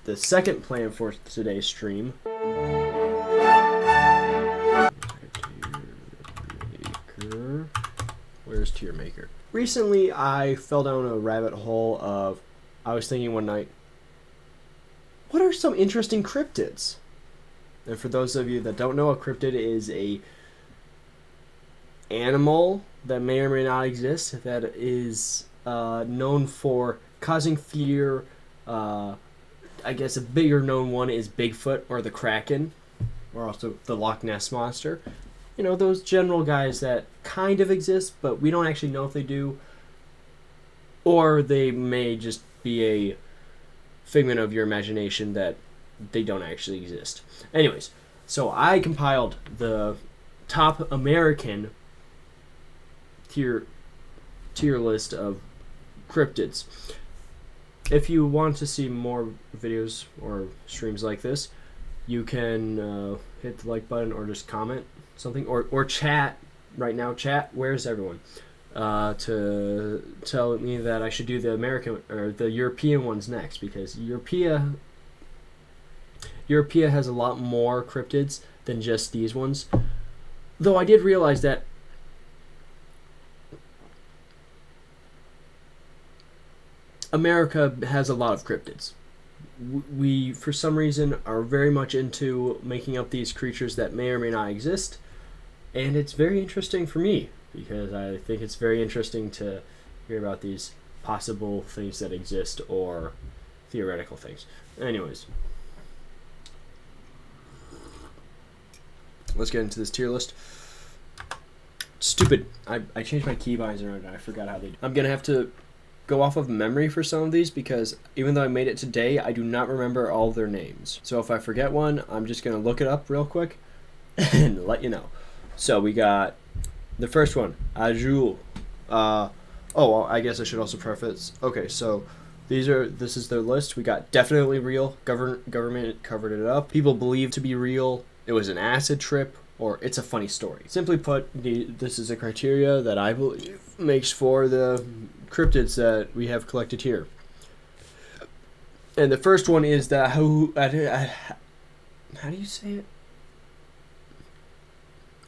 the second plan for today's stream. Where's tier maker? Recently, I fell down a rabbit hole of, I was thinking one night, what are some interesting cryptids? And for those of you that don't know, a cryptid is a animal that may or may not exist that is known for causing fear. I guess a bigger known one is Bigfoot or the Kraken, or also the Loch Ness Monster. You know, those general guys that kind of exist, but we don't actually know if they do. Or they may just be a figment of your imagination that they don't actually exist. Anyways, so I compiled the top American tier list of cryptids. If you want to see more videos or streams like this, you can hit the like button or just comment something or chat right now. Chat, where's everyone? To tell me that I should do the American or the European ones next, because Europea has a lot more cryptids than just these ones. Though I did realize that America has a lot of cryptids. We, for some reason, are very much into making up these creatures that may or may not exist. And it's very interesting for me, because I think it's very interesting to hear about these possible things that exist or theoretical things. Anyways, let's get into this tier list. Stupid. I changed my keybinds around and I forgot how they do. I'm going to have to go off of memory for some of these, because even though I made it today, I do not remember all their names. So if I forget one, I'm just going to look it up real quick and let you know. So we got the first one, Azul. Well, I guess I should also preface. Okay, so this is their list. We got definitely real. Government covered it up. People believe to be real. It was an acid trip, or it's a funny story. Simply put, this is a criteria that I believe makes for the cryptids that we have collected here. And the first one is the how do you say it?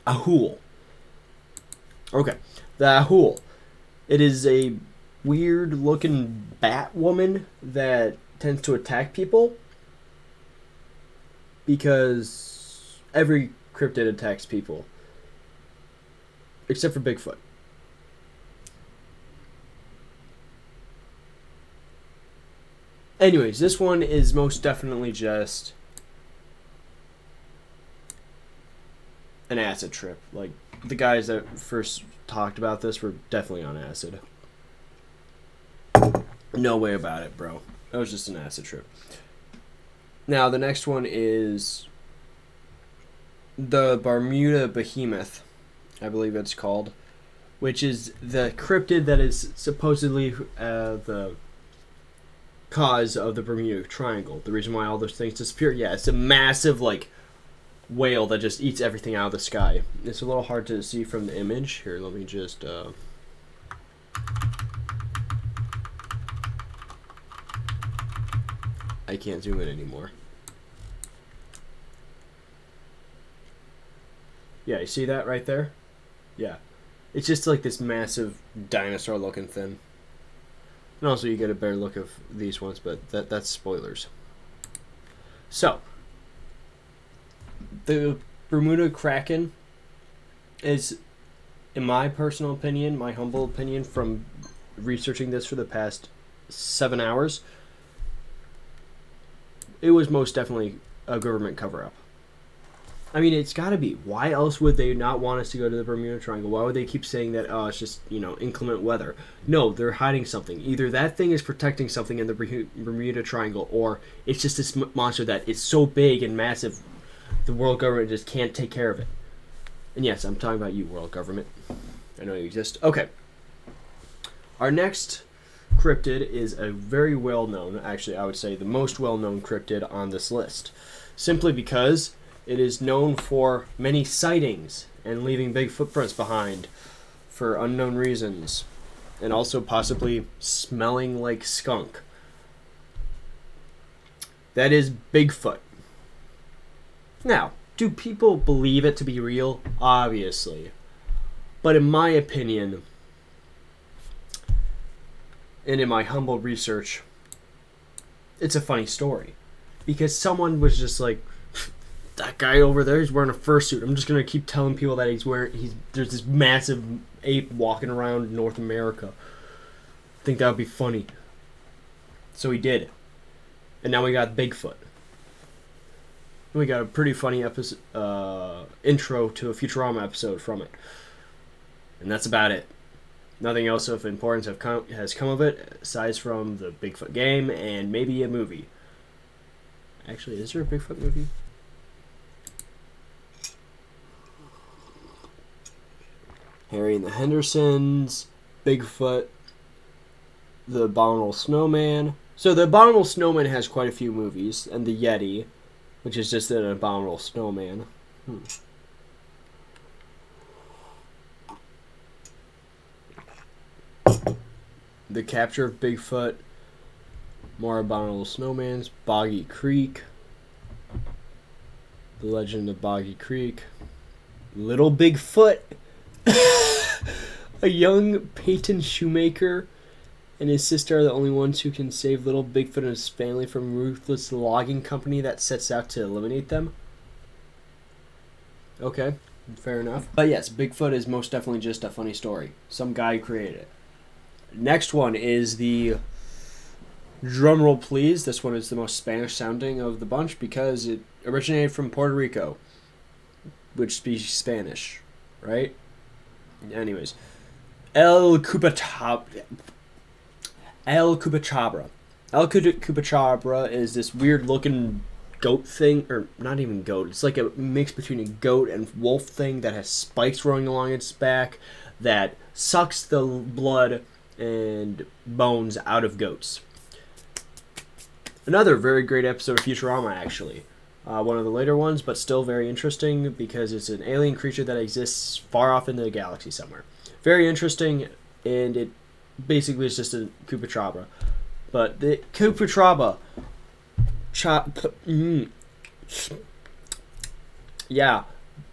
Ahul. Okay, the Ahul. It is a weird-looking bat woman that tends to attack people, because every cryptid attacks people, except for Bigfoot. Anyways, this one is most definitely just an acid trip. Like, the guys that first talked about this were definitely on acid. No way about it, bro. That was just an acid trip. Now, the next one is the Bermuda Behemoth, I believe it's called, which is the cryptid that is supposedly the cause of the Bermuda Triangle. The reason why all those things disappear. Yeah, it's a massive, like, whale that just eats everything out of the sky. It's a little hard to see from the image. Here, let me just... I can't zoom in anymore. Yeah, you see that right there? Yeah. It's just like this massive dinosaur-looking thing. And also you get a better look of these ones, but that's spoilers. So, the Bermuda Kraken is, in my personal opinion, my humble opinion from researching this for the past 7 hours, it was most definitely a government cover-up. I mean, it's got to be. Why else would they not want us to go to the Bermuda Triangle? Why would they keep saying that, oh, it's just, inclement weather? No, they're hiding something. Either that thing is protecting something in the Bermuda Triangle, or it's just this monster that is so big and massive, the world government just can't take care of it. And yes, I'm talking about you, world government. I know you exist. Okay. Our next cryptid is a very well-known, actually I would say the most well-known cryptid on this list. Simply because it is known for many sightings and leaving big footprints behind for unknown reasons. And also possibly smelling like skunk. That is Bigfoot. Now, do people believe it to be real? Obviously. But in my opinion, and in my humble research, it's a funny story. Because someone was just like, that guy over there, he's wearing a fursuit. I'm just going to keep telling people that there's this massive ape walking around North America. I think that would be funny. So he did. And now we got Bigfoot. We got a pretty funny episode, intro to a Futurama episode from it. And that's about it. Nothing else of importance has come of it, aside from the Bigfoot game and maybe a movie. Actually, is there a Bigfoot movie? Harry and the Hendersons, Bigfoot, The Abominable Snowman. So The Abominable Snowman has quite a few movies, and The Yeti, which is just an abominable snowman. The Capture of Bigfoot, more abominable snowmans, Boggy Creek, The Legend of Boggy Creek, Little Bigfoot, a young Peyton shoemaker and his sister are the only ones who can save little Bigfoot and his family from a ruthless logging company that sets out to eliminate them. Okay, fair enough. But yes, Bigfoot is most definitely just a funny story. Some guy created it. Next one is the... Drumroll please. This one is the most Spanish sounding of the bunch because it originated from Puerto Rico, which speaks Spanish, right? Anyways. El Cupacabra. El Cupacabra is this weird looking goat thing, or not even goat, it's like a mix between a goat and wolf thing that has spikes running along its back that sucks the blood and bones out of goats. Another very great episode of Futurama, actually. One of the later ones, but still very interesting because it's an alien creature that exists far off in the galaxy somewhere. Very interesting, and it basically is just a Cupacabra. But the Cupacabra... Yeah.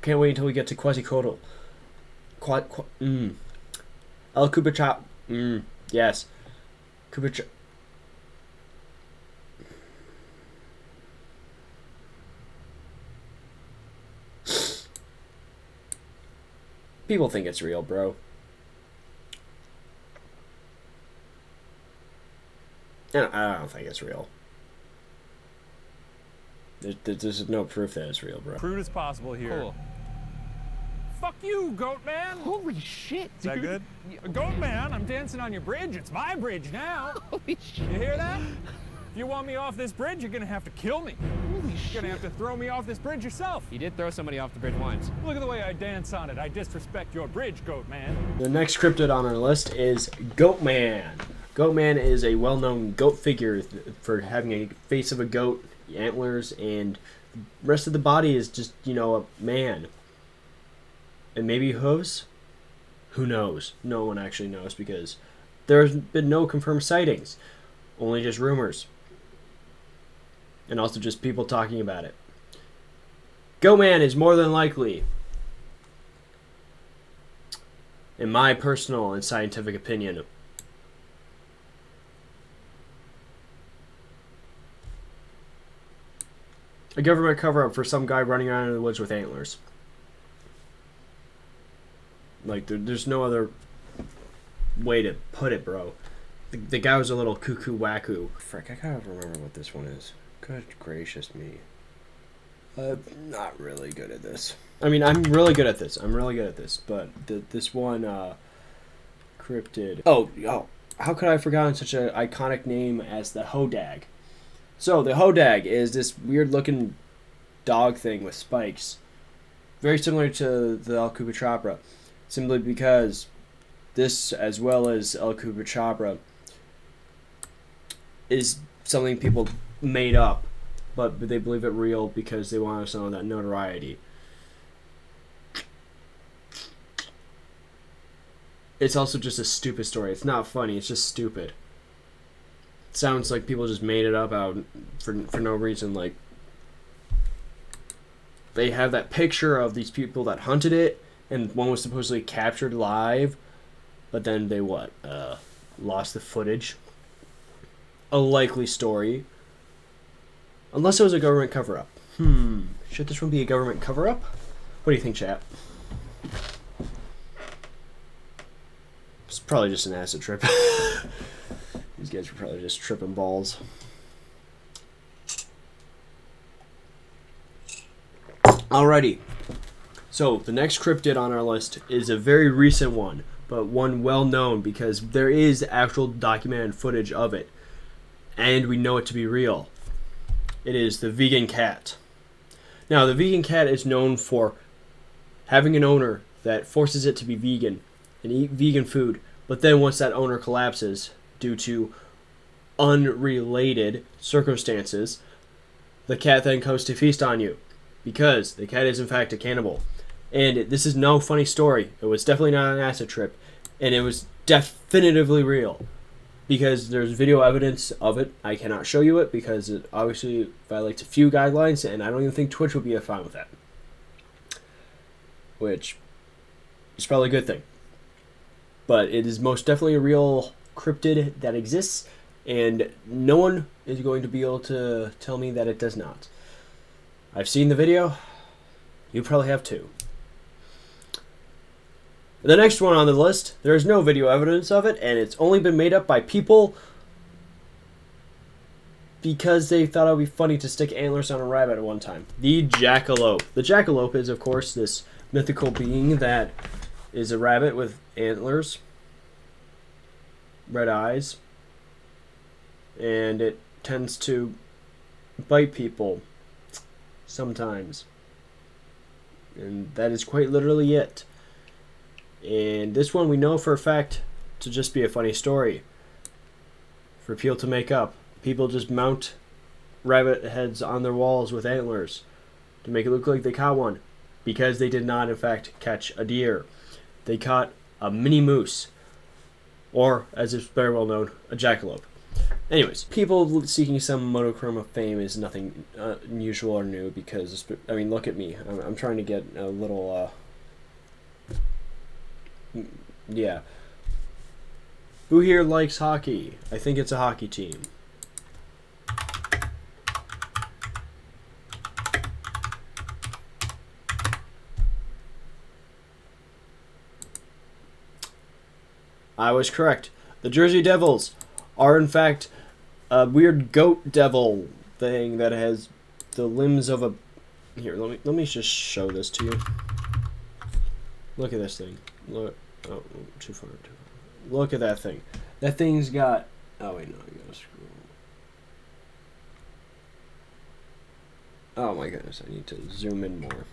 Can't wait until we get to Quetzalcoatl. El Cupacabra... Yes. Cupacabra... People think it's real, bro. I don't think it's real. There's no proof that it's real, bro. Crude as possible here. Cool. Fuck you, goat man! Holy shit, Is that good? Goat man, I'm dancing on your bridge. It's my bridge now. Holy shit. You hear that? If you want me off this bridge, you're gonna have to kill me. Holy shit. You're gonna have to throw me off this bridge yourself. You did throw somebody off the bridge once. Look at the way I dance on it. I disrespect your bridge, goat man. The next cryptid on our list is Goatman. Goatman is a well-known goat figure for having a face of a goat, antlers, and the rest of the body is just, a man. And maybe hooves? Who knows? No one actually knows because there's been no confirmed sightings. Only just rumors. And also just people talking about it. Goatman is more than likely, in my personal and scientific opinion, a government cover-up for some guy running around in the woods with antlers. Like, there's no other way to put it, bro. The guy was a little cuckoo-wackoo. Frick, I gotta remember what this one is. Good gracious me. Not really good at this. I mean, I'm really good at this. But this one, Cryptid. Oh, how could I have forgotten such an iconic name as the Hodag? So, the Hodag is this weird-looking dog thing with spikes. Very similar to the El Cupacabra. Simply because this, as well as El Cupacabra, is something people made up, but they believe it real because they want some of that notoriety. It's also just a stupid story. It's not funny, it's just stupid. sounds like people just made it up out for no reason. Like, they have that picture of these people that hunted it, and one was supposedly captured live, but then they lost the footage. A likely story. Unless it was a government cover-up. Should this one be a government cover-up? What do you think, chat? It's probably just an acid trip. These guys were probably just tripping balls. Alrighty. So, the next cryptid on our list is a very recent one, but one well known because there is actual documented footage of it, and we know it to be real. It is the vegan cat. Now, the vegan cat is known for having an owner that forces it to be vegan and eat vegan food, but then once that owner collapses due to unrelated circumstances, the cat then comes to feast on you because the cat is in fact a cannibal. And this is no funny story. It was definitely not an acid trip, and it was definitively real because there's video evidence of it. I cannot show you it because it obviously violates a few guidelines, and I don't even think Twitch would be fine with that, which is probably a good thing. But it is most definitely a real cryptid that exists, and no one is going to be able to tell me that it does not. I've seen the video. You probably have too. The next one on the list, there is no video evidence of it, and it's only been made up by people because they thought it would be funny to stick antlers on a rabbit at one time. The jackalope. The jackalope is, of course, this mythical being that is a rabbit with antlers, red eyes, and it tends to bite people sometimes. And that is quite literally it. And this one we know for a fact to just be a funny story for people to make up. People just mount rabbit heads on their walls with antlers to make it look like they caught one, because they did not in fact catch a deer. They caught a mini moose, or as is very well known, a jackalope. Anyways, people seeking some monochrome of fame is nothing unusual or new because, I mean, look at me. I'm trying to get a little yeah. Who here likes hockey? I think it's a hockey team. I was correct. The Jersey Devils are in fact a weird goat devil thing that has the limbs of a... Here, let me just show this to you. Look at this thing. Look. Oh, too far. Look at that thing. That thing's got... Oh, wait, no, I gotta scroll. Oh, my goodness, I need to zoom in more.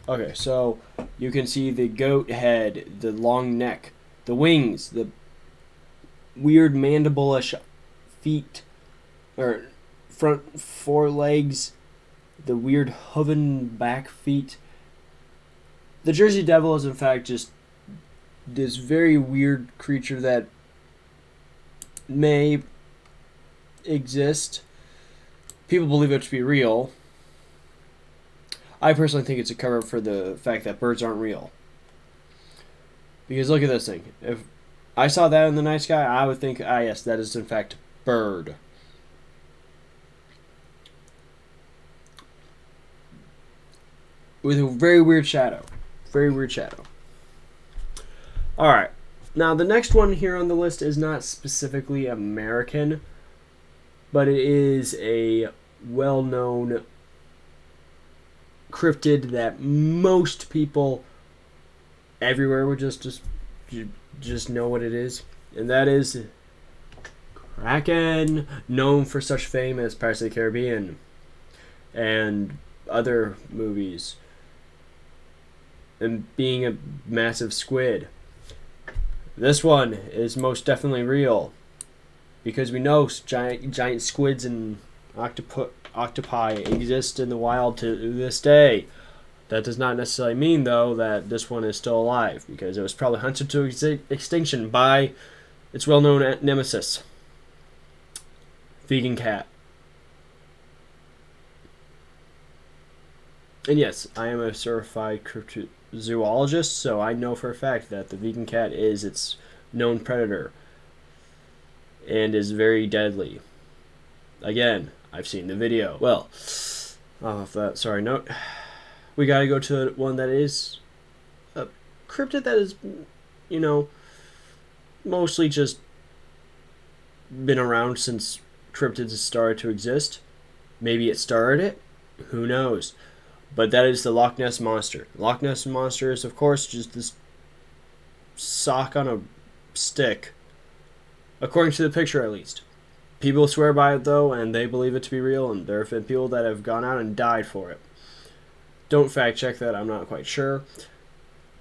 Okay, so you can see the goat head, the long neck, the wings, the weird mandible-ish feet, or front forelegs, the hooved hoven back feet. The Jersey Devil is in fact just this very weird creature that may exist. People believe it to be real. I personally think it's a cover for the fact that birds aren't real. Because look at this thing. If I saw that in the night sky, I would think, ah yes, that is in fact bird. With a very weird shadow. Very weird shadow. Alright. Now the next one here on the list is not specifically American, but it is a well-known cryptid that most people everywhere would just know what it is, and that is Kraken, known for such fame as Pirates of the Caribbean and other movies, and being a massive squid. This one is most definitely real because we know giant squids and octopi exist in the wild to this day. That does not necessarily mean, though, that this one is still alive, because it was probably hunted to extinction by its well-known nemesis, vegan cat. And yes, I am a certified cryptozoologist, so I know for a fact that the vegan cat is its known predator and is very deadly. Again, I've seen the video. Well, off that sorry note, we gotta go to one that is a cryptid that is, you know, mostly just been around since cryptids started to exist. Maybe it started it. Who knows? But that is the Loch Ness Monster. Loch Ness Monster is, of course, just this sock on a stick. According to the picture, at least. People swear by it, though, and they believe it to be real, and there have been people that have gone out and died for it. Don't fact check that, I'm not quite sure.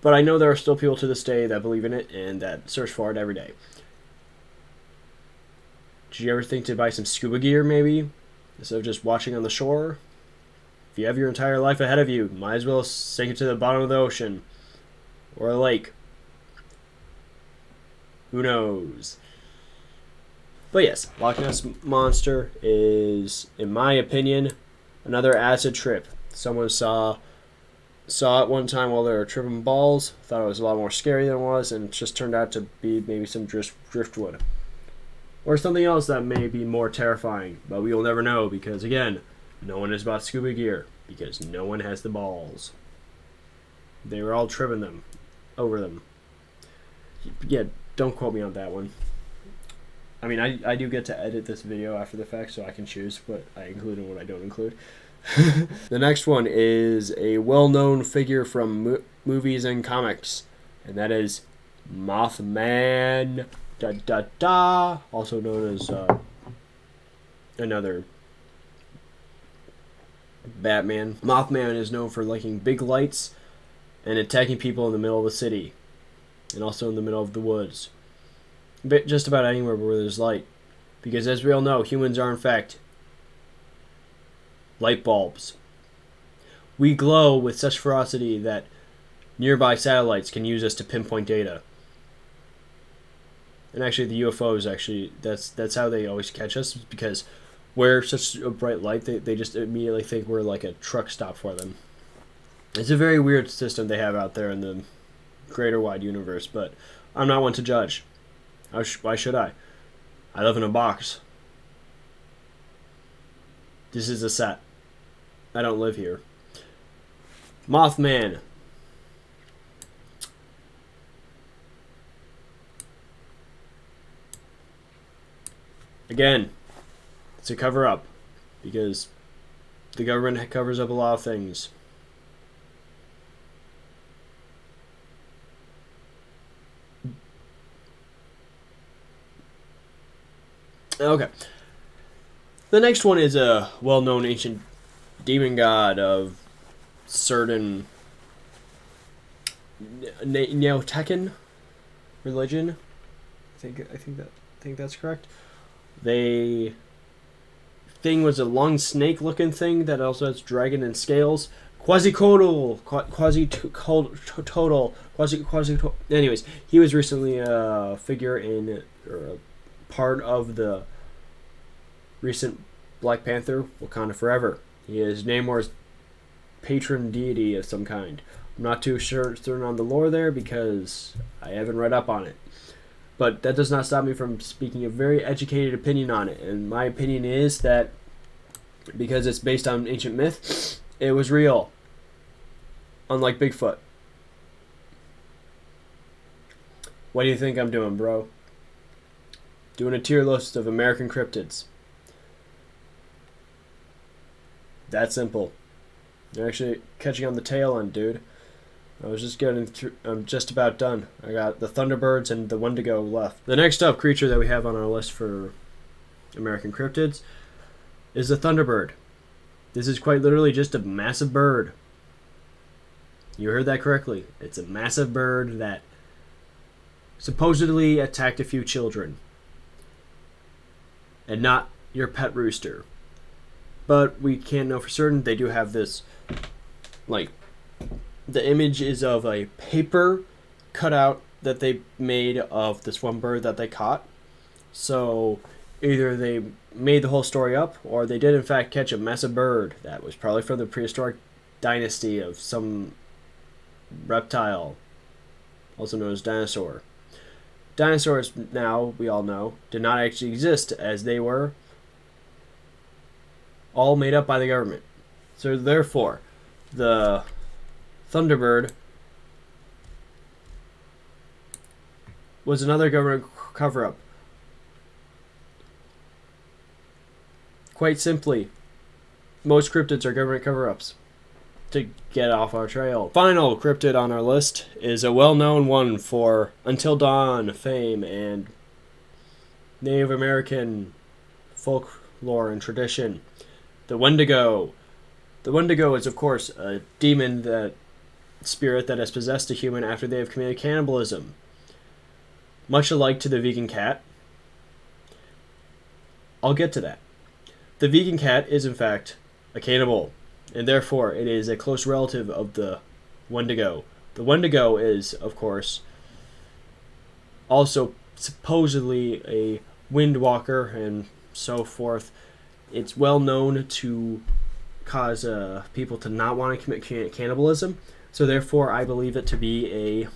But I know there are still people to this day that believe in it and that search for it every day. Did you ever think to buy some scuba gear, maybe? Instead of just watching on the shore? If you have your entire life ahead of you, might as well sink it to the bottom of the ocean. Or a lake. Who knows? But yes, Loch Ness Monster is, in my opinion, another acid trip. Someone saw it one time while they were tripping balls, thought it was a lot more scary than it was, and it just turned out to be maybe some driftwood. Or something else that may be more terrifying, but we will never know because, again, no one has bought scuba gear because no one has the balls. They were all tripping them over them. Yeah, don't quote me on that one. I mean, I do get to edit this video after the fact, so I can choose what I include and what I don't include. The next one is a well-known figure from movies and comics, and that is Mothman, also known as another Batman. Mothman is known for liking big lights and attacking people in the middle of the city, and also in the middle of the woods. But just about anywhere where there's light. Because as we all know, humans are in fact light bulbs. We glow with such ferocity that nearby satellites can use us to pinpoint data. And actually the UFOs, that's how they always catch us, because we're such a bright light, they just immediately think we're like a truck stop for them. It's a very weird system they have out there in the greater wide universe, but I'm not one to judge. Why should I? I live in a box. This is a set. I don't live here. Mothman. Again, it's a cover-up because the government covers up a lot of things. Okay. The next one is a well-known ancient demon god of certain Neotecan religion. I think that's correct. Thing was a long snake-looking thing that also has dragon and scales. Quasi-total. Anyways, he was recently a figure in, or a part of the recent Black Panther, Wakanda Forever. His name was patron deity of some kind. I'm not too certain on the lore there because I haven't read up on it. But that does not stop me from speaking a very educated opinion on it. And my opinion is that because it's based on ancient myth, it was real. Unlike Bigfoot. What do you think I'm doing, bro? Doing a tier list of American cryptids. That simple. You're actually catching on the tail end, dude. I was just getting through. I'm just about done. I got the Thunderbirds and the Wendigo left. The next up creature that we have on our list for American cryptids is the Thunderbird. This is quite literally just a massive bird. You heard that correctly. It's a massive bird that supposedly attacked a few children. And not your pet rooster. But we can't know for certain. They do have this, like, The image is of a paper cutout that they made of this one bird that they caught. So either they made the whole story up, or they did in fact catch a massive bird that was probably from the prehistoric dynasty of some reptile, also known as dinosaur. Dinosaurs, now we all know, did not actually exist, as they were all made up by the government. So therefore, the Thunderbird was another government cover-up. Quite simply, most cryptids are government cover-ups to get off our trail. Final cryptid on our list is a well-known one for Until Dawn fame and Native American folklore and tradition. The Wendigo. The Wendigo is, of course, a demon spirit that has possessed a human after they have committed cannibalism. Much alike to the vegan cat. I'll get to that. The vegan cat is, in fact, a cannibal, and therefore it is a close relative of the Wendigo. The Wendigo is, of course, also supposedly a windwalker and so forth. It's well known to cause people to not want to commit cannibalism, so therefore I believe it to be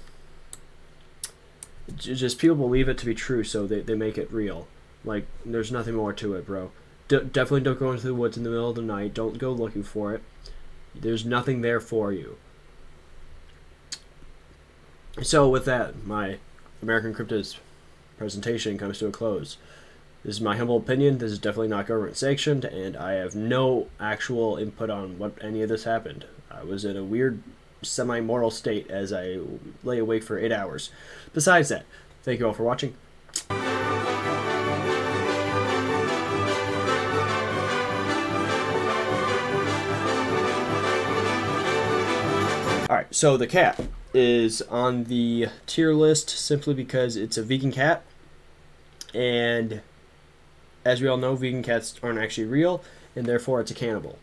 just people believe it to be true, so they make it real. Like, there's nothing more to it, bro. Definitely don't go into the woods in the middle of the night. Don't go looking for it. There's nothing there for you. So with that, my American Cryptids presentation comes to a close. This is my humble opinion. This is definitely not government sanctioned, and I have no actual input on what any of this happened. I was in a weird semi-mortal state as I lay awake for 8 hours. Besides that, thank you all for watching. Alright, so the cat is on the tier list simply because it's a vegan cat, and as we all know, vegan cats aren't actually real, and therefore it's a cannibal.